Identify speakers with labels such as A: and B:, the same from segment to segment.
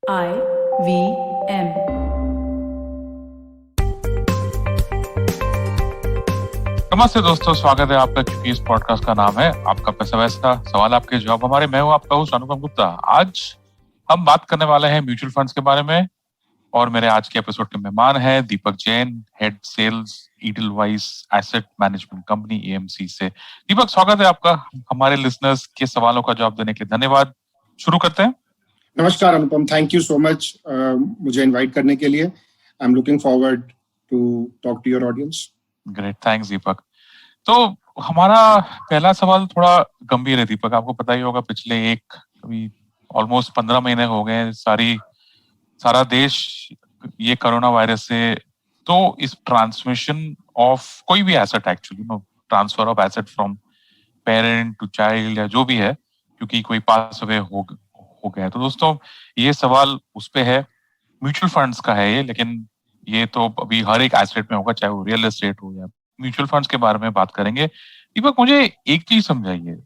A: IVM।
B: नमस्ते दोस्तों, स्वागत है आपका। क्योंकि इस पॉडकास्ट का नाम है आपका पैसा वैसा, सवाल आपके जवाब हमारे। मैं हूं आपका होस्ट अनुपम गुप्ता। आज हम बात करने वाले हैं म्यूचुअल फंड्स के बारे में और मेरे आज के एपिसोड के मेहमान हैं Deepak Jain, head sales Edelweiss asset management company AMC से। दीपक, स्वागत है आपका। हमारे लिसनर्स के सवालों का जवाब देने के लिए धन्यवाद। शुरू करते हैं।
C: नमस्कार Anupam, thank you so much मुझे इनवाइट करने के लिए। I am looking forward to talk to your audience.
B: Great, thanks Deepak. तो हमारा पहला सवाल थोड़ा गंभीर है दीपक। आपको पता ही होगा, पिछले अभी ऑलमोस्ट 15 महीने हो गए सारा देश ये कोरोना वायरस से, तो इस ट्रांसमिशन ऑफ कोई भी asset, actually transfer of asset from parent to child या जो भी है, क्योंकि कोई पास अवे हो गया। तो दोस्तों, ये सवाल उस पे है, म्यूचुअल फंड्स का है ये, लेकिन ये तो अभी हर एक एसेट में होगा, चाहे वो रियल एस्टेट हो या म्यूचुअल फंड्स के बारे में बात करेंगे। दीपक, मुझे एक चीज समझाइए।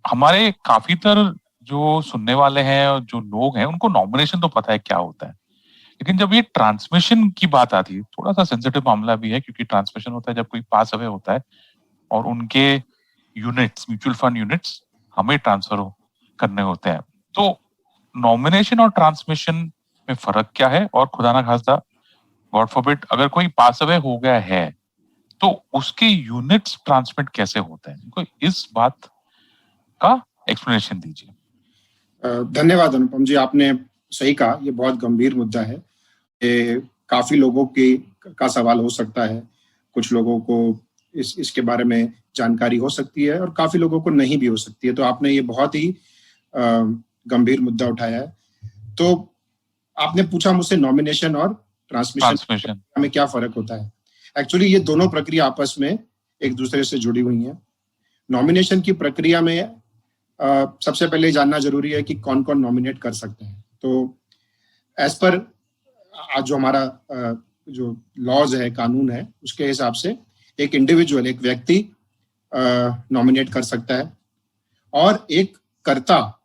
B: हमारे काफी तर जो सुनने वाले हैं और जो लोग हैं, उनको नॉमिनेशन तो पता है क्या होता है, लेकिन जब ये ट्रांसमिशन की बात आती है, थोड़ा सा सेंसिटिव मामला भी है, क्योंकि ट्रांसमिशन होता है जब कोई पास अवे होता है और उनके यूनिट्स, म्यूचुअल फंड यूनिट्स हमें ट्रांसफर करने होते हैं। तो नॉमिनेशन और ट्रांसमिशन में फर्क क्या है? और खुदा ना खास्ता, गॉड फॉरबिड, अगर कोई पास अवे हो गया है तो उसके यूनिट्स ट्रांसमिट कैसे होते हैं? कोई इस बात का एक्सप्लेनेशन दीजिए।
C: धन्यवाद अनुपम जी, आपने सही कहा, ये बहुत गंभीर मुद्दा है। ये काफी लोगों का सवाल हो सकता है। कुछ लोगों को इसके बारे में जानकारी हो सकती है और काफी लोगों को नहीं भी हो सकती है। तो आपने ये बहुत ही गंभीर मुद्दा उठाया है। तो आपने पूछा मुझसे नॉमिनेशन और ट्रांसमिशन में क्या फर्क होता है। एक्चुअली ये दोनों प्रक्रिया आपस में एक दूसरे से जुड़ी हुई हैं। नॉमिनेशन की प्रक्रिया में सबसे पहले जानना जरूरी है कि कौन कौन नॉमिनेट कर सकते हैं। तो एज पर आज जो हमारा जो लॉज है, कानून है, उसके हिसाब से एक इंडिविजुअल, एक व्यक्ति नॉमिनेट कर सकता है और एक कर्ता,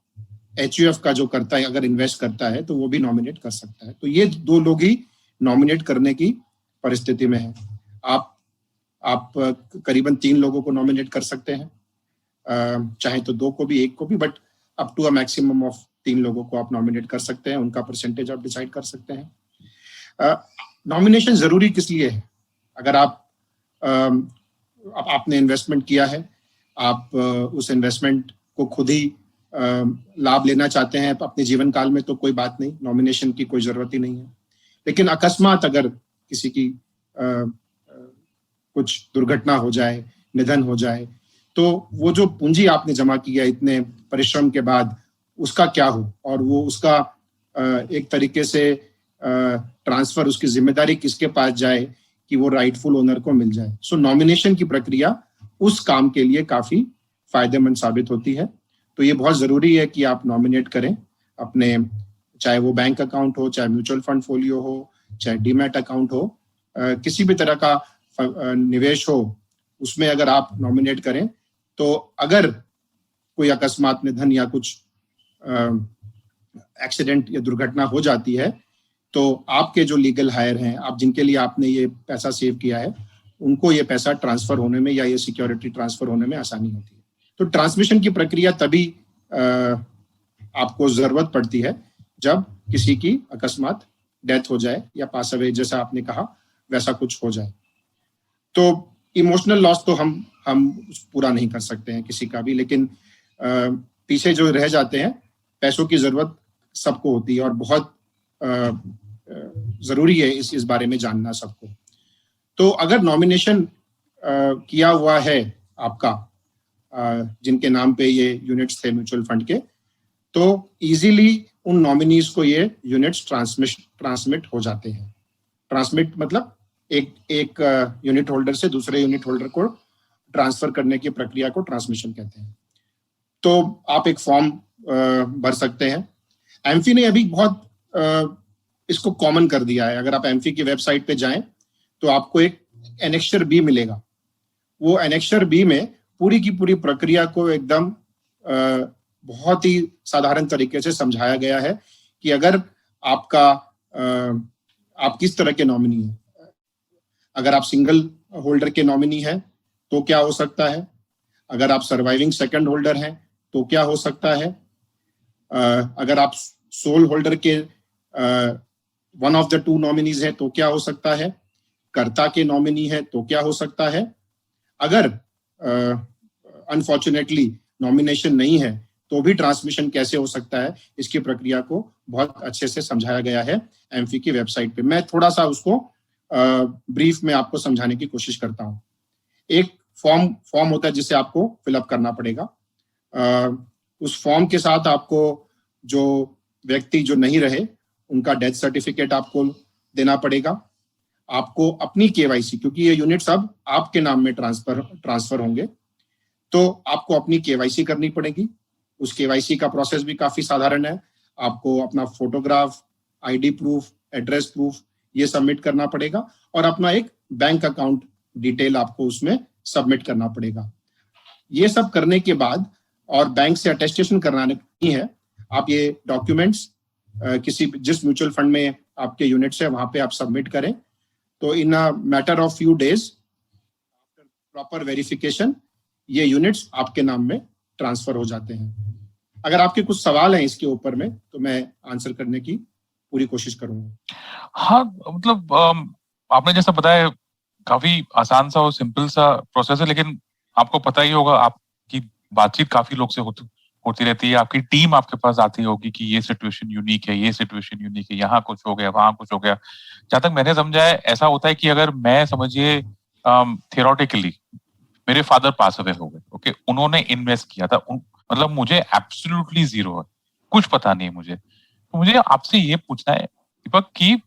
C: HUF का जो करता है, अगर इन्वेस्ट करता है तो वो भी नॉमिनेट कर सकता है। तो ये दो लोग ही नॉमिनेट करने की परिस्थिति में है। आप करीबन 3 लोगों को नॉमिनेट कर सकते हैं, चाहे तो 2 को भी, 1 को भी, but up to a maximum of 3 लोगों को आप नॉमिनेट कर सकते हैं। उनका परसेंटेज आप डिसाइड कर सकते हैं। नॉमिनेशन जरूरी किस लिए है? अगर आपने इन्वेस्टमेंट किया है, आप उस इन्वेस्टमेंट को खुद ही लाभ लेना चाहते हैं अपने जीवन काल में, तो कोई बात नहीं, नॉमिनेशन की कोई जरूरत ही नहीं है। लेकिन अकस्मात अगर किसी की कुछ दुर्घटना हो जाए, निधन हो जाए, तो वो जो पूंजी आपने जमा किया इतने परिश्रम के बाद, उसका क्या हो, और वो उसका एक तरीके से ट्रांसफर, उसकी जिम्मेदारी किसके पास जाए कि वो राइटफुल ओनर को मिल जाए। सो नॉमिनेशन की प्रक्रिया उस काम के लिए काफी फायदेमंद साबित होती है। तो ये बहुत जरूरी है कि आप नॉमिनेट करें अपने, चाहे वो बैंक अकाउंट हो, चाहे म्यूचुअल फंड फोलियो हो, चाहे डीमैट अकाउंट हो, किसी भी तरह का निवेश हो, उसमें अगर आप नॉमिनेट करें तो अगर कोई अकस्मात निधन या कुछ एक्सीडेंट या दुर्घटना हो जाती है, तो आपके जो लीगल हायर हैं, आप जिनके लिए आपने ये पैसा सेव किया है, उनको ये पैसा ट्रांसफर होने में या ये सिक्योरिटी ट्रांसफर होने में आसानी होती है। तो ट्रांसमिशन की प्रक्रिया तभी आपको जरूरत पड़ती है जब किसी की अकस्मात डेथ हो जाए या पास अवे, जैसा आपने कहा, वैसा कुछ हो जाए। तो इमोशनल लॉस तो हम पूरा नहीं कर सकते हैं किसी का भी, लेकिन पीछे जो रह जाते हैं, पैसों की जरूरत सबको होती है और बहुत जरूरी है इस बारे में जानना सबको। तो अगर नॉमिनेशन किया हुआ है आपका, जिनके नाम पे ये यूनिट्स थे म्यूचुअल फंड के, तो इजीली उन नॉमिनीज को ये यूनिट्स ट्रांसमिट हो जाते हैं। ट्रांसमिट मतलब एक यूनिट होल्डर से दूसरे यूनिट होल्डर को ट्रांसफर करने की प्रक्रिया को ट्रांसमिशन कहते हैं। तो आप एक फॉर्म भर सकते हैं। एमफी ने अभी बहुत इसको कॉमन कर दिया है। अगर आप एमफी की वेबसाइट पे जाएं तो आपको एक एनेक्सर बी मिलेगा। वो एनेक्सर बी में पूरी की पूरी प्रक्रिया को एकदम बहुत ही साधारण तरीके से समझाया गया है कि अगर आपका आप किस तरह के नॉमिनी हैं। अगर आप सिंगल होल्डर के नॉमिनी हैं तो क्या हो सकता है, अगर आप सर्वाइविंग सेकंड होल्डर हैं तो क्या हो सकता है, अगर आप सोल होल्डर के one of the two nominees हैं तो क्या हो सकता है, कर्ता के नॉमिनी है तो क्या हो सकता है, अगर अनफॉर्चुनेटली नॉमिनेशन नहीं है तो भी ट्रांसमिशन कैसे हो सकता है। इसकी प्रक्रिया को बहुत अच्छे से समझाया गया है एमफी की वेबसाइट पे। मैं थोड़ा सा उसको ब्रीफ में आपको समझाने की कोशिश करता हूँ। एक फॉर्म होता है जिसे आपको फिलअप करना पड़ेगा। उस फॉर्म के साथ आपको जो व्यक्ति जो नहीं रहे उनका डेथ सर्टिफिकेट आपको देना पड़ेगा। आपको अपनी केवाईसी, क्योंकि ये यूनिट्स अब आपके नाम में ट्रांसफर होंगे, तो आपको अपनी केवाईसी करनी पड़ेगी। उस केवाईसी का प्रोसेस भी काफी साधारण है। आपको अपना photograph, ID proof, address proof ये सबमिट करना पड़ेगा और अपना एक बैंक अकाउंट डिटेल आपको उसमें सबमिट करना पड़ेगा। ये सब करने के बाद और बैंक से अटेस्टेशन करानी है, आप ये डॉक्यूमेंट्स जिस म्यूचुअल फंड में आपके यूनिट्स है वहां पे आप सबमिट करें। तो in a matter of few days proper verification ये यूनिट्स आपके नाम में ट्रांसफर हो जाते हैं। अगर आपके कुछ सवाल हैं इसके ऊपर में तो मैं आंसर करने की पूरी कोशिश करूंगा।
B: हाँ, मतलब आपने जैसा बताया काफी आसान सा और सिंपल सा प्रोसेस है, लेकिन आपको पता ही होगा आपकी बातचीत काफी लोग से होती रहती है, आपकी टीम आपके पास आती होगी कि ये सिचुएशन यूनिक है, ये सिचुएशन यूनिक है, यहाँ कुछ हो गया, वहां कुछ हो गया। जहां तक मैंने समझा है ऐसा होता है कि अगर मैं समझिए थियोरेटिकली मेरे फादर पास अवे हो गए, ओके, उन्होंने इन्वेस्ट किया था, मतलब मुझे एब्सोल्युटली जीरो है, कुछ पता नहीं मुझे, तो मुझे आपसे ये पूछना है दीपक कि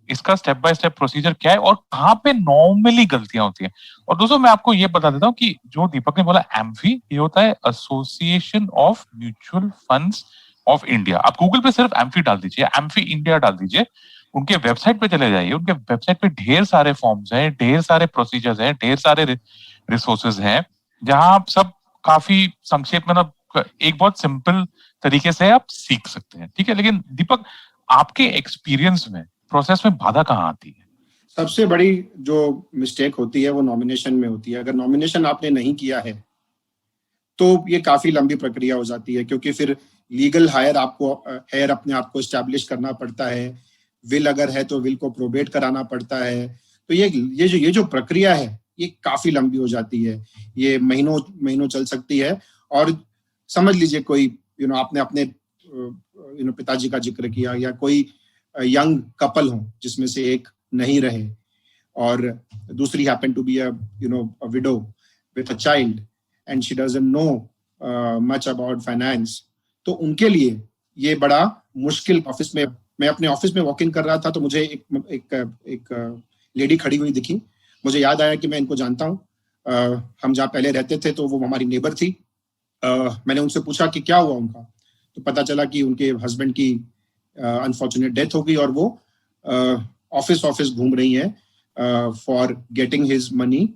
B: इसका स्टेप बाय स्टेप प्रोसीजर क्या है और कहाँ पे नॉर्मली गलतियां होती हैं। और दोस्तों मैं आपको ये बता देता हूँ कि जो दीपक ने बोला एम्फी, ये होता है association of mutual funds of India. आप गूगल पे सिर्फ एम्फी डाल दीजिए, एम्फी इंडिया डाल दीजिए, उनके वेबसाइट पे चले जाइए, उनके वेबसाइट पे ढेर सारे फॉर्म्स हैं, ढेर सारे प्रोसीजर्स हैं, ढेर सारे रिसोर्सेज हैं, जहां आप सब काफी संक्षेप में ना एक बहुत सिंपल तरीके से आप सीख सकते हैं, ठीक है। लेकिन दीपक आपके एक्सपीरियंस में प्रोसेस में बाधा कहाँ आती है?
C: सबसे बड़ी जो मिस्टेक होती है वो नॉमिनेशन में होती है। अगर नॉमिनेशन आपने नहीं किया है तो ये काफी लंबी प्रक्रिया हो जाती है, क्योंकि फिर लीगल हायर अपने आप को एस्टैब्लिश करना पड़ता है। विल अगर है तो विल को प्रोबेट कराना पड़ता है। तो ये जो प्रक्रिया है ये काफी लंबी हो जाती है, ये महीनों चल सकती है। और समझ लीजिए कोई आपने अपने पिताजी का जिक्र किया, या कोई यंग कपल हो जिसमें से एक नहीं रहे और दूसरी happen to be a widow with a child and she doesn't know much about finance, तो उनके लिए ये बड़ा मुश्किल। ऑफिस में मैं अपने ऑफिस में वॉक इन कर रहा था तो मुझे एक लेडी खड़ी हुई दिखी। मुझे याद आया कि मैं इनको जानता हूँ, हम जहाँ पहले रहते थे तो वो हमारी नेबर थी। मैंने उनसे पूछा कि क्या हुआ उनका, तो पता चला कि उनके हस्बैंड की अनफॉर्चुनेट डेथ हो गई और वो ऑफिस घूम रही हैं फॉर गेटिंग हिज मनी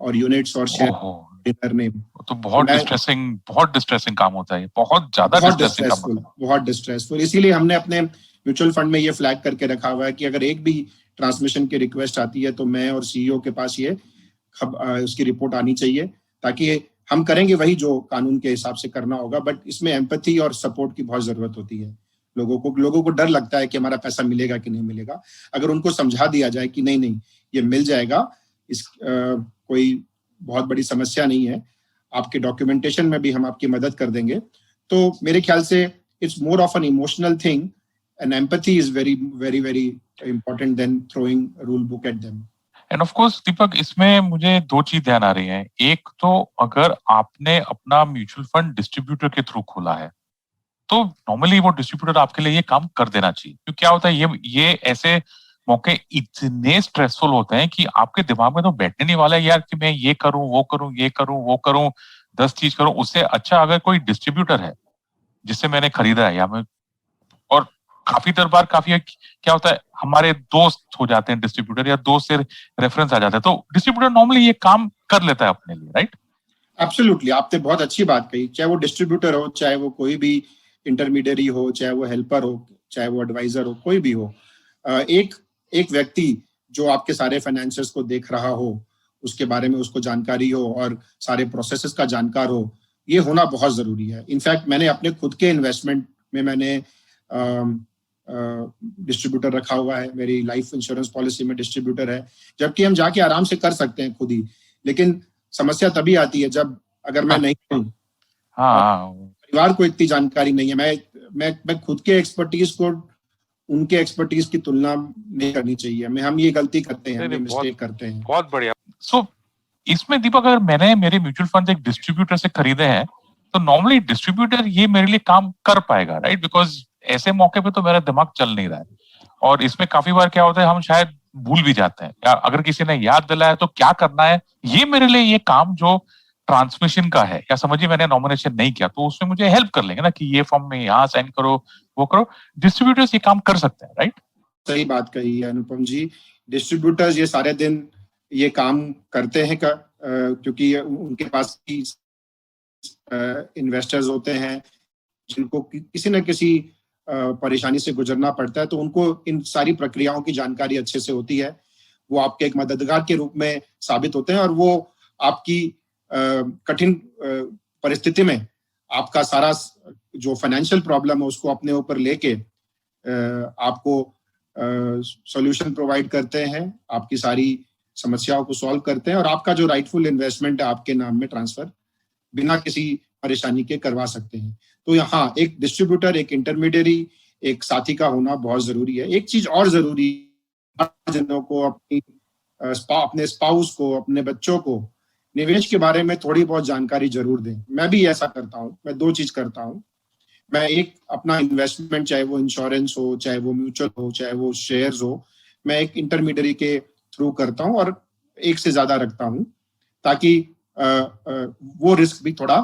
C: और यूनिट्स और शेयर नेम।
B: तो बहुत डिस्ट्रेसिंग काम होता है, बहुत ज्यादा डिस्ट्रेसिंग काम होता है,
C: बहुत डिस्ट्रेसफुल। इसीलिए हमने अपने म्यूचुअल फंड में ये फ्लैग करके रखा हुआ है कि अगर एक भी ट्रांसमिशन की रिक्वेस्ट आती है तो मैं और सीईओ के पास ये उसकी रिपोर्ट आनी चाहिए, ताकि हम करेंगे वही जो कानून के हिसाब से करना होगा। बट इसमें एम्पैथी और सपोर्ट की बहुत जरूरत होती है। लोगों को डर लगता है कि हमारा पैसा मिलेगा कि नहीं मिलेगा। अगर उनको समझा दिया जाए कि नहीं ये मिल जाएगा, कोई बहुत बड़ी समस्या नहीं है, आपके डॉक्यूमेंटेशन में भी हम आपकी मदद कर देंगे, तो मेरे ख्याल से it's more of an emotional thing and empathy is very very very important than throwing rule book at them.
B: And of course Deepak, इसमें मुझे दो चीज ध्यान आ रही हैं। एक तो अगर आपने अपना म्यूचुअल फंड डिस्ट्रीब्यूटर के थ्रू खोला है तो नॉर्मली वो डिस्ट्रीब्यूटर आपके लिए ये काम कर देना चाहिए, क्योंकि क्या होता है ये ऐसे मौके इतने स्ट्रेसफुल होते हैं कि आपके दिमाग में तो बैठने नहीं वाला है यार कि मैं ये करूं वो करूं ये करूं वो करूं 10 चीज करूं। उससे अच्छा अगर कोई डिस्ट्रीब्यूटर है जिससे मैंने खरीदा है, या मैं, और काफी बार क्या होता है हमारे दोस्त हो जाते हैं डिस्ट्रीब्यूटर, या दोस्त से रेफरेंस आ जाता है, तो डिस्ट्रीब्यूटर नॉर्मली ये काम कर लेता है अपने लिए, राइट?
C: एब्सोल्युटली, आपने बहुत अच्छी बात कही। चाहे वो डिस्ट्रीब्यूटर हो, चाहे वो कोई भी इंटरमीडियरी हो, चाहे वो हेल्पर हो, चाहे वो एडवाइजर हो, कोई भी हो, एक व्यक्ति जो आपके सारे फाइनेंसेस को देख रहा हो, उसके बारे में उसको जानकारी हो और सारे प्रोसेसेस का जानकार हो, ये होना बहुत जरूरी है। इनफैक्ट मैंने अपने खुद के इन्वेस्टमेंट में मैंने डिस्ट्रीब्यूटर रखा हुआ है, मेरी लाइफ इंश्योरेंस पॉलिसी में डिस्ट्रीब्यूटर है, जबकि हम जाके आराम से कर सकते हैं खुद ही, लेकिन समस्या तभी आती है जब अगर मैं नहीं हूँ, परिवार को इतनी जानकारी नहीं है, मैं खुद के एक्सपर्टीज को उनके एक्सपर्टीज की तुलना नहीं करनी चाहिए। हम ये गलती करते हैं, हम मिस्टेक करते हैं।
B: बहुत बढ़िया। सो इसमें दीपक, अगर मैंने मेरे म्यूचुअल फंड एक डिस्ट्रीब्यूटर से खरीदे हैं, तो नॉर्मली डिस्ट्रीब्यूटर ये मेरे लिए काम कर पाएगा, राइट? बिकॉज ऐसे मौके पे तो मेरा दिमाग चल नहीं रहा है, और इसमें काफी बार क्या होता है, हम शायद भूल भी जाते हैं, या अगर किसी ने याद दिलाया तो क्या करना है, ये मेरे लिए ये काम जो ट्रांसमिशन का है, या समझिए मैंने नॉमिनेशन नहीं किया तो उसमें मुझे हेल्प कर लेंगे ना कि ये फॉर्म में यहाँ साइन करो, वो करो। डिस्ट्रीब्यूटर्स ये काम कर सकते हैं, राइट?
C: सही बात कही है अनुपम जी। डिस्ट्रीब्यूटर्स ये सारे दिन ये काम करते हैं क्योंकि उनके पास इन्वेस्टर्स होते हैं जिनको किसी न किसी परेशानी से गुजरना पड़ता है, तो उनको इन सारी प्रक्रियाओं की जानकारी अच्छे से होती है। वो आपके एक मददगार के रूप में साबित होते हैं, और वो आपकी कठिन परिस्थिति में आपका सारा जो फाइनेंशियल प्रॉब्लम है उसको अपने ऊपर लेके आपको सॉल्यूशन प्रोवाइड करते हैं, आपकी सारी समस्याओं को सॉल्व करते हैं, और आपका जो राइटफुल इन्वेस्टमेंट है आपके नाम में ट्रांसफर बिना किसी परेशानी के करवा सकते हैं। तो यहाँ एक डिस्ट्रीब्यूटर, एक इंटरमीडियरी, एक साथी का होना बहुत जरूरी है। एक चीज और जरूरी है, जनों को अपने स्पाउस को, अपने बच्चों को निवेश के बारे में थोड़ी बहुत जानकारी जरूर दें। मैं भी ऐसा करता हूँ। मैं दो चीज करता हूँ। मैं एक अपना इन्वेस्टमेंट, चाहे वो इंश्योरेंस हो, चाहे वो म्यूचुअल हो, चाहे वो शेयर्स हो, मैं एक इंटरमीडियरी के थ्रू करता हूँ और एक से ज्यादा रखता हूँ, ताकि वो रिस्क भी थोड़ा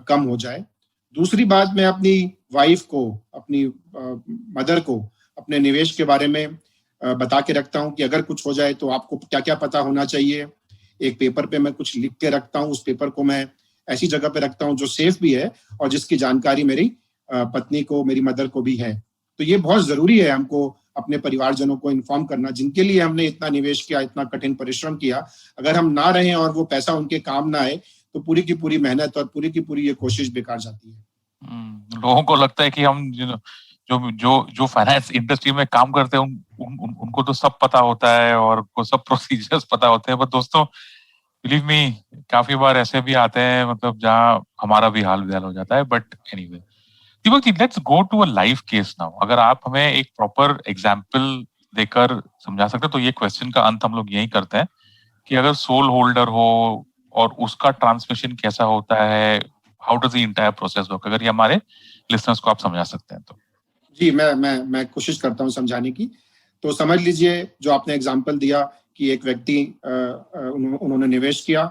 C: कम हो जाए। दूसरी बात, मैं अपनी वाइफ को, अपनी मदर को अपने निवेश के बारे में बता के रखता हूँ कि अगर कुछ हो जाए तो आपको क्या क्या पता होना चाहिए। एक पेपर पे मैं कुछ लिख के रखता हूँ, उस पेपर को मैं ऐसी जगह पे रखता हूँ जो सेफ भी है और जिसकी जानकारी मेरी पत्नी को, मेरी मदर को भी है। तो ये बहुत जरूरी है हमको अपने परिवारजनों को इन्फॉर्म करना, जिनके लिए हमने इतना निवेश किया, इतना कठिन परिश्रम किया। अगर हम ना रहें और वो पैसा उनके काम ना आए तो पूरी की पूरी मेहनत और पूरी की पूरी ये कोशिश बेकार जाती है।
B: लोगों को लगता है कि हम जो फाइनेंस इंडस्ट्री में काम करते हैं उनको तो सब पता होता है और उनको सब प्रोसीजर्स पता होते हैं। बट दोस्तों, बिलीव मी, काफी बार ऐसे भी आते हैं मतलब जहां हमारा भी हाल बेहाल हो जाता है। But anyway, Deepak ji, let's go to a live case now. अगर आप हमें एक प्रॉपर एग्जांपल देकर समझा सकते हैं, तो ये क्वेश्चन का अंत हम लोग यही करते हैं कि अगर सोल होल्डर हो और उसका ट्रांसमिशन कैसा होता है, how does the entire process work, अगर ये हमारे लिसनर्स को आप समझा सकते हैं तो।
C: जी, मैं कोशिश करता हूँ समझाने की। तो समझ लीजिए, जो आपने एग्जांपल दिया कि एक व्यक्ति उन्होंने निवेश किया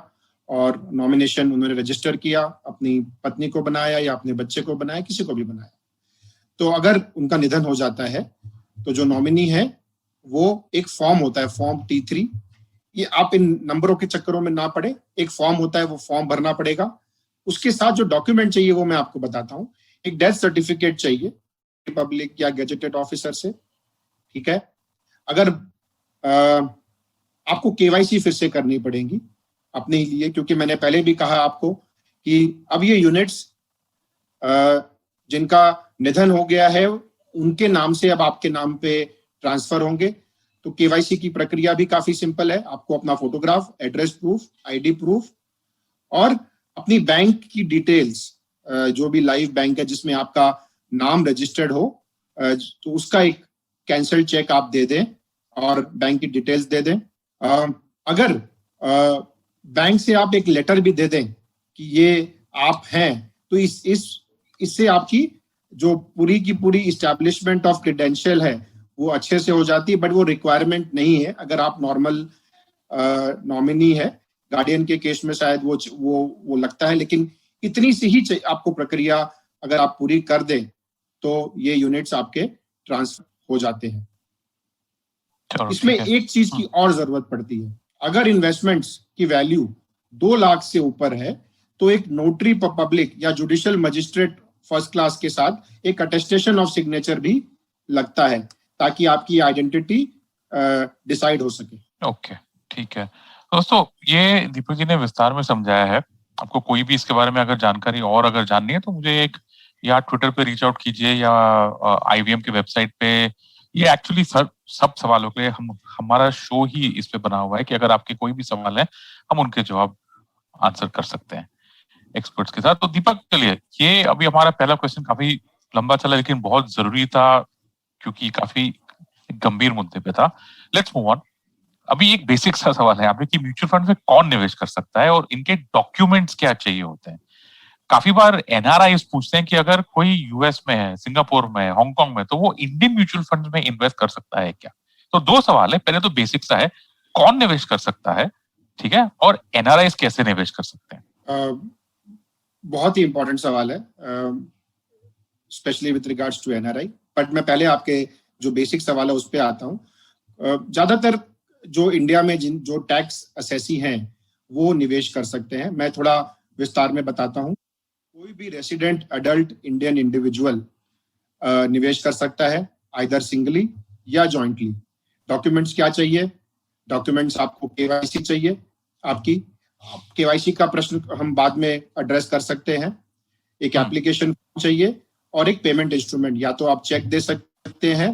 C: और नॉमिनेशन उन्होंने रजिस्टर किया, अपनी पत्नी को बनाया या अपने बच्चे को बनाया, किसी को भी बनाया। तो अगर उनका निधन हो जाता है तो जो नॉमिनी है वो एक फॉर्म होता है, फॉर्म T3। ये आप इन नंबरों के चक्करों में ना पड़े, एक फॉर्म होता है, वो फॉर्म भरना पड़ेगा। उसके साथ जो डॉक्यूमेंट चाहिए वो मैं आपको बताता हूँ। एक डेथ सर्टिफिकेट चाहिए पब्लिक या गेजेटेड ऑफिसर से, ठीक है। अगर आपको केवाईसी फिर से करनी पड़ेगी अपने लिए, क्योंकि मैंने पहले भी कहा आपको कि अब ये यूनिट्स जिनका निधन हो गया है उनके नाम से अब आपके नाम पे ट्रांसफर होंगे। तो केवाईसी की प्रक्रिया भी काफी सिंपल है। आपको अपना photograph, address proof, ID proof और अपनी बैंक की डिटेल्स, जो भी लाइव बैंक है जिसमें आपका नाम रजिस्टर्ड हो, तो उसका एक कैंसल चेक आप दे दें और बैंक की डिटेल्स दे दें। अगर बैंक से आप एक लेटर भी दे दें कि ये आप हैं, तो इससे आपकी जो पूरी की पूरी इस्टेब्लिशमेंट ऑफ क्रेडेंशियल है वो अच्छे से हो जाती है। बट वो रिक्वायरमेंट नहीं है अगर आप नॉर्मल नॉमिनी है। गार्डियन के केस में शायद वो लगता है, लेकिन इतनी सी ही आपको प्रक्रिया अगर आप पूरी कर दें तो ये यूनिट्स आपके ट्रांसफर हो जाते हैं। इसमें एक चीज की और जरूरत पड़ती है। अगर इन्वेस्टमेंट्स की वैल्यू 2 लाख से ऊपर है तो एक नोटरी पब्लिक या जुडिशियल मजिस्ट्रेट फर्स्ट क्लास के साथ एक अटेस्टेशन ऑफ सिग्नेचर भी लगता है, ताकि आपकी आइडेंटिटी डिसाइड हो सके।
B: ओके, ठीक है। दोस्तों, ये दीपक जी ने विस्तार में समझाया है। आपको कोई भी इसके बारे में अगर जानकारी और अगर जाननी है तो मुझे एक या ट्विटर पे रीच आउट कीजिए या आईवीएम की वेबसाइट पे। ये एक्चुअली सब सवालों के लिए हमारा शो ही इस पे बना हुआ है कि अगर आपके कोई भी सवाल है हम उनके जवाब आंसर कर सकते हैं एक्सपर्ट्स के साथ। तो दीपक, चलिए, ये अभी हमारा पहला क्वेश्चन काफी लंबा चला लेकिन बहुत जरूरी था क्योंकि काफी गंभीर मुद्दे पे था। Let's move on. अभी एक बेसिक सा सवाल है आपने कि म्यूचुअल फंड में कौन निवेश कर सकता है और इनके डॉक्यूमेंट्स क्या चाहिए होते हैं। काफी बार एनआरआईज पूछते हैं कि अगर कोई यूएस में है, सिंगापुर में है, हांगकांग में, तो वो इंडियन म्यूचुअल फंड में इन्वेस्ट कर सकता है क्या। तो दो सवाल है। पहले तो बेसिक सा है, कौन निवेश कर सकता है, ठीक है, और एनआरआईज कैसे निवेश कर सकते हैं।
C: बहुत ही इंपॉर्टेंट सवाल है, specially with regards to NRI. But मैं पहले आपके जो बेसिक सवाल है उस पर आता हूँ। ज्यादातर जो इंडिया में जो टैक्स असेसी हैं वो निवेश कर सकते हैं। मैं थोड़ा विस्तार में बताता हूँ। कोई भी रेसिडेंट अडल्ट इंडियन इंडिविजुअल निवेश कर सकता है, आइदर सिंगली या जॉइंटली। डॉक्यूमेंट्स क्या चाहिए? डॉक्यूमेंट्स आपको केवाईसी चाहिए। आपकी केवाईसी का प्रश्न हम बाद में एड्रेस कर सकते हैं। एक एप्लीकेशन चाहिए और एक पेमेंट इंस्ट्रूमेंट, या तो आप चेक दे सकते हैं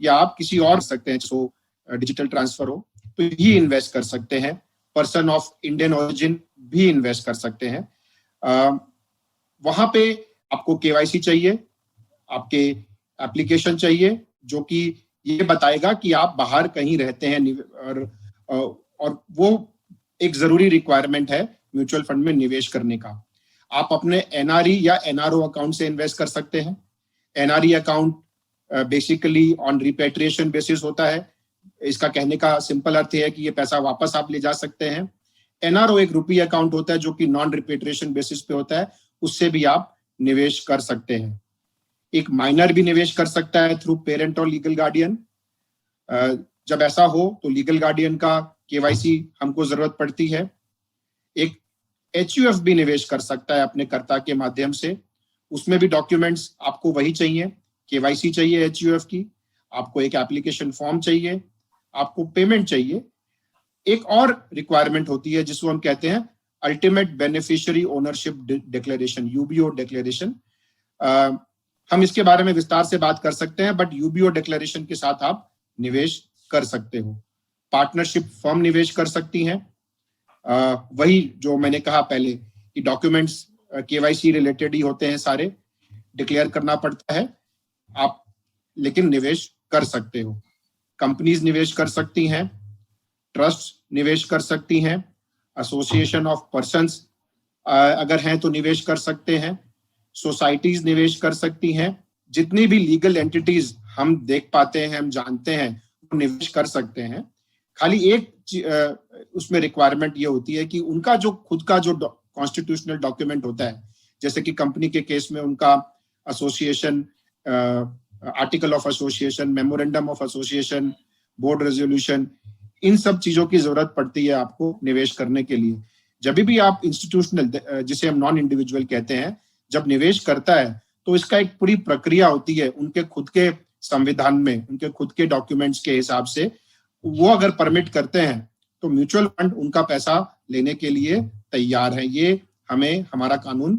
C: या आप किसी और सकते हैं, सो डिजिटल ट्रांसफर हो तो ही इन्वेस्ट कर सकते हैं। पर्सन ऑफ इंडियन ओरिजिन भी इन्वेस्ट कर सकते हैं। वहां पे आपको केवाईसी चाहिए, आपके एप्लीकेशन चाहिए जो कि ये बताएगा कि आप बाहर कहीं रहते हैं, और वो एक जरूरी रिक्वायरमेंट है म्यूचुअल फंड में निवेश करने का। आप अपने एनआरई या एनआरओ अकाउंट से इन्वेस्ट कर सकते हैं। NRE account basically on repatriation basis होता है। इसका कहने का सिंपल अर्थ है कि ये पैसा वापस आप ले जा सकते हैं। एनआरओ एक रुपी अकाउंट होता है जो कि नॉन रिपेट्रिएशन बेसिस पे होता है, उससे भी आप निवेश कर सकते हैं। एक माइनर भी निवेश कर सकता है थ्रू पेरेंट और लीगल गार्डियन। जब ऐसा हो तो लीगल गार्डियन का केवाईसी हमको जरूरत पड़ती है। एक एचयूएफ भी निवेश कर सकता है अपने कर्ता के माध्यम से। उसमें भी डॉक्यूमेंट्स आपको वही चाहिए, केवाईसी चाहिए एचयूएफ की, आपको एक एप्लीकेशन फॉर्म चाहिए, आपको पेमेंट चाहिए। एक और रिक्वायरमेंट होती है जिसको हम कहते हैं ultimate beneficiary ownership declaration, UBO declaration. हम इसके बारे में विस्तार से बात कर सकते हैं, बट यूबीओ डिक्लेरेशन के साथ आप निवेश कर सकते हो। पार्टनरशिप फर्म निवेश कर सकती हैं। वही जो मैंने कहा पहले कि डॉक्यूमेंट्स केवाईसी रिलेटेड ही होते हैं, सारे डिक्लेयर करना पड़ता है आप, लेकिन निवेश कर सकते हो। कंपनीज निवेश कर सकती हैं, ट्रस्ट निवेश कर सकती हैं, एसोसिएशन ऑफ पर्संस अगर हैं तो निवेश कर सकते हैं, सोसाइटीज निवेश कर सकती हैं। जितनी भी लीगल एंटिटीज हम देख पाते हैं, हम जानते हैं, वो निवेश कर सकते हैं। खाली एक उसमें रिक्वायरमेंट ये होती है कि उनका जो खुद का जो कॉन्स्टिट्यूशनल डॉक्यूमेंट होता है, जैसे कि कंपनी के केस में उनका association, article of association, memorandum of association, board resolution, इन सब चीजों की जरूरत पड़ती है आपको निवेश करने के लिए। जब भी आप इंस्टीट्यूशनल, जिसे हम नॉन इंडिविजुअल कहते हैं, जब निवेश करता है तो इसका एक पूरी प्रक्रिया होती है उनके खुद के संविधान में, उनके खुद के डॉक्यूमेंट्स के हिसाब से। वो अगर परमिट करते हैं तो म्यूचुअल फंड उनका पैसा लेने के लिए तैयार है। ये हमें हमारा कानून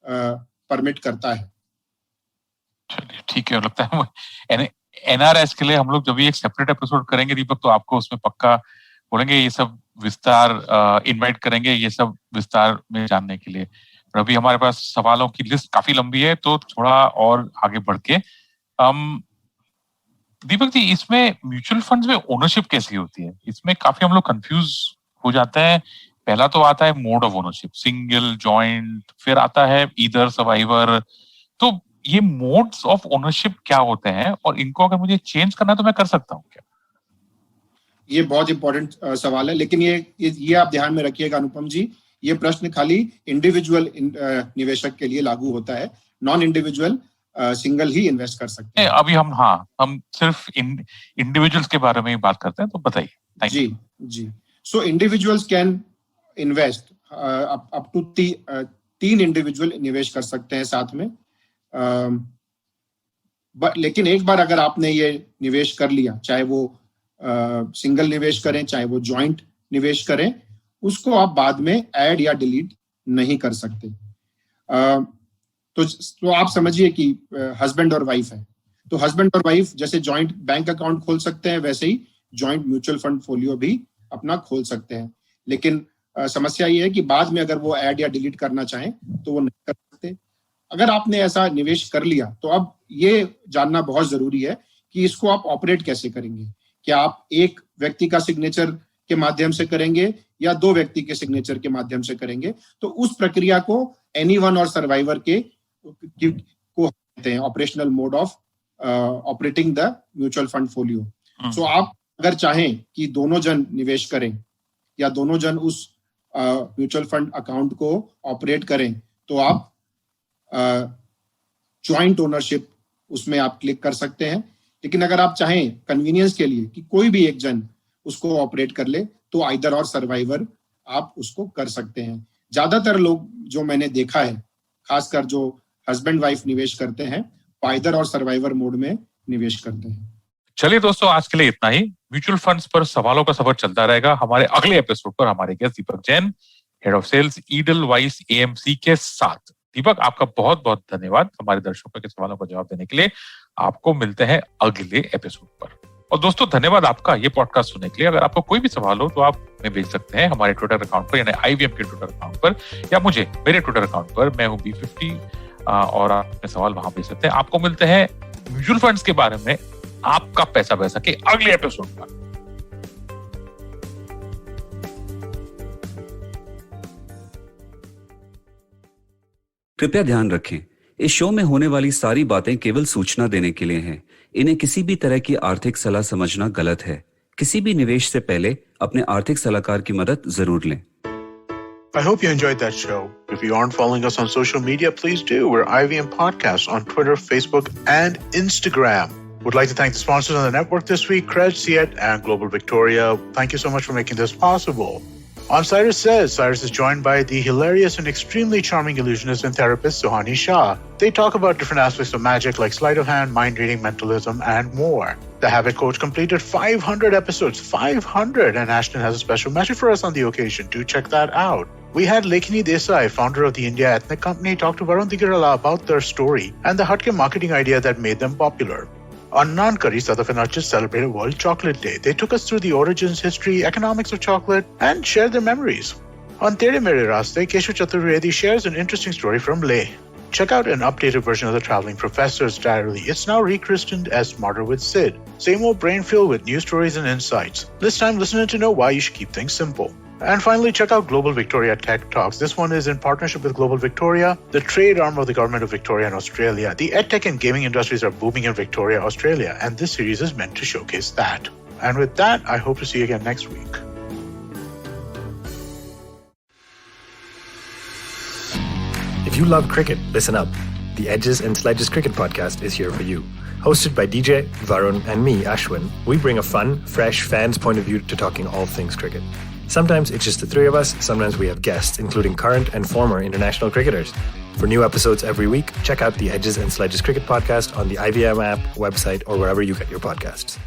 C: परमिट करता है।
B: ठीक है, लगता है एनआरएस के लिए हम लोग जब भी एक सेपरेट एपिसोड करेंगे दीपक, तो आपको उसमें पक्का बोलेंगे, ये सब विस्तार इनवाइट करेंगे ये सब विस्तार में जानने के लिए। और अभी हमारे पास सवालों की लिस्ट काफी लंबी है, तो थोड़ा और आगे बढ़ के दीपक जी, इसमें म्यूचुअल फंड्स में ओनरशिप कैसी होती है? इसमें काफी हम लोग कंफ्यूज हो जाते हैं। पहला तो आता है mode of ownership, single, joint, फिर आता है ईदर, सर्वाइवर। तो ये मोड्स ऑफ ओनरशिप क्या होते हैं और इनको अगर मुझे चेंज करना है तो मैं कर सकता हूँ क्या?
C: ये बहुत इंपॉर्टेंट सवाल है, लेकिन ये आप ध्यान में रखिएगा अनुपम जी, ये प्रश्न खाली इंडिविजुअल निवेशक के लिए लागू होता है। नॉन इंडिविजुअल सिंगल ही इन्वेस्ट कर सकते हैं।
B: अभी हम सिर्फ इंडिविजुअल्स के बारे में ही बात करते हैं, तो बताइए।
C: जी। So individuals can invest up to 3 individual निवेश कर सकते हैं साथ में। लेकिन एक बार अगर आपने ये निवेश कर लिया, चाहे वो सिंगल निवेश करें, चाहे वो जॉइंट निवेश करें, उसको आप बाद में ऐड या डिलीट नहीं कर सकते। तो आप समझिए कि हस्बैंड और वाइफ है, तो हस्बैंड और वाइफ जैसे जॉइंट बैंक अकाउंट खोल सकते हैं, वैसे ही जॉइंट म्यूचुअल फंड फोलियो भी अपना खोल सकते हैं। लेकिन समस्या ये है कि बाद में अगर वो ऐड या डिलीट करना चाहें तो वो नहीं कर सकते। अगर आपने ऐसा निवेश कर लिया तो अब ये जानना बहुत जरूरी है कि इसको आप ऑपरेट कैसे करेंगे। क्या आप एक व्यक्ति का सिग्नेचर के माध्यम से करेंगे या दो व्यक्ति के सिग्नेचर के माध्यम से करेंगे? तो उस प्रक्रिया को एनीवन और सर्वाइवर को कहते हैं operational mode of operating the mutual fund folio. So आप अगर चाहें कि दोनों जन निवेश करें या दोनों जन उस म्यूचुअल फंड अकाउंट को ऑपरेट करें, तो आप जॉइंट ओनरशिप उसमें आप क्लिक कर सकते हैं। लेकिन अगर आप चाहें कन्वीनियंस के लिए कि कोई भी एक जन उसको ऑपरेट कर ले, तो आइदर और सर्वाइवर आप उसको कर सकते हैं। ज्यादातर लोग जो मैंने देखा है, खासकर जो हस्बैंड वाइफ निवेश करते हैं, आइदर और सर्वाइवर मोड में निवेश करते हैं।
B: चलिए दोस्तों, आज के लिए इतना ही। म्यूचुअल फंड्स पर सवालों का सफर चलता रहेगा। हमारे अगले एपिसोड पर हमारे guest Deepak Jain, head of sales Edelweiss AMC के साथ। दीपक, आपका बहुत बहुत धन्यवाद हमारे दर्शकों के सवालों का जवाब देने के लिए। आपको मिलते हैं अगले एपिसोड पर। और दोस्तों, धन्यवाद आपका ये पॉडकास्ट सुनने के लिए। अगर आपको कोई भी सवाल हो तो आप हमें भेज सकते हैं हमारे ट्विटर अकाउंट पर, यानी IVM के ट्विटर अकाउंट पर, या मुझे मेरे ट्विटर अकाउंट पर, मैं हूं B50, और आप अपने सवाल वहां भेज सकते हैं। आपको मिलते हैं म्यूचुअल फंड्स के बारे में आपका पैसा वैसा के अगले एपिसोड पर।
A: कृपया ध्यान रखें, इस शो में होने वाली सारी बातें केवल सूचना देने के लिए हैं। इन्हें किसी भी तरह की आर्थिक सलाह समझना गलत है। किसी भी निवेश से पहले अपने आर्थिक सलाहकार की मदद जरूर लें।
D: I hope you enjoyed that show. If you aren't following us on social media, please do. We're IVM Podcasts on Twitter, Facebook, and Instagram. Would like to thank the sponsors on the network this week, Cred, Ciet, and Global Victoria. Thank you so much for making this possible. On Cyrus Says, Cyrus is joined by the hilarious and extremely charming illusionist and therapist Suhani Shah. They talk about different aspects of magic like sleight of hand, mind reading, mentalism, and more. The Habit Coach completed 500 episodes, 500, and Ashton has a special message for us on the occasion. Do check that out. We had Lekini Desai, founder of the India Ethnic Company, talk to Varun Digarala about their story and the Hutke marketing idea that made them popular. On Naan Curry, South of Arches celebrated World Chocolate Day. They took us through the origins, history, economics of chocolate, and shared their memories. On Tere Mere Raste, Keshu Chaturvedi shares an interesting story from Leh. Check out an updated version of the Traveling Professor's Diary. It's now rechristened as Smarter with Sid. Same old brain filled with new stories and insights. This time, listening to know why you should keep things simple. And finally, check out Global Victoria Tech Talks. This one is in partnership with Global Victoria, the trade arm of the Government of Victoria and Australia. The edtech and gaming industries are booming in Victoria, Australia, and this series is meant to showcase that. And with that, I hope to see you again next week.
E: If you love cricket, listen up. The Edges and Sledges Cricket Podcast is here for you. Hosted by DJ, Varun, and me, Ashwin, we bring a fun, fresh fan's point of view to talking all things cricket. Sometimes it's just the three of us, sometimes we have guests, including current and former international cricketers. For new episodes every week, check out the Edges and Sledges Cricket Podcast on the IVM app, website, or wherever you get your podcasts.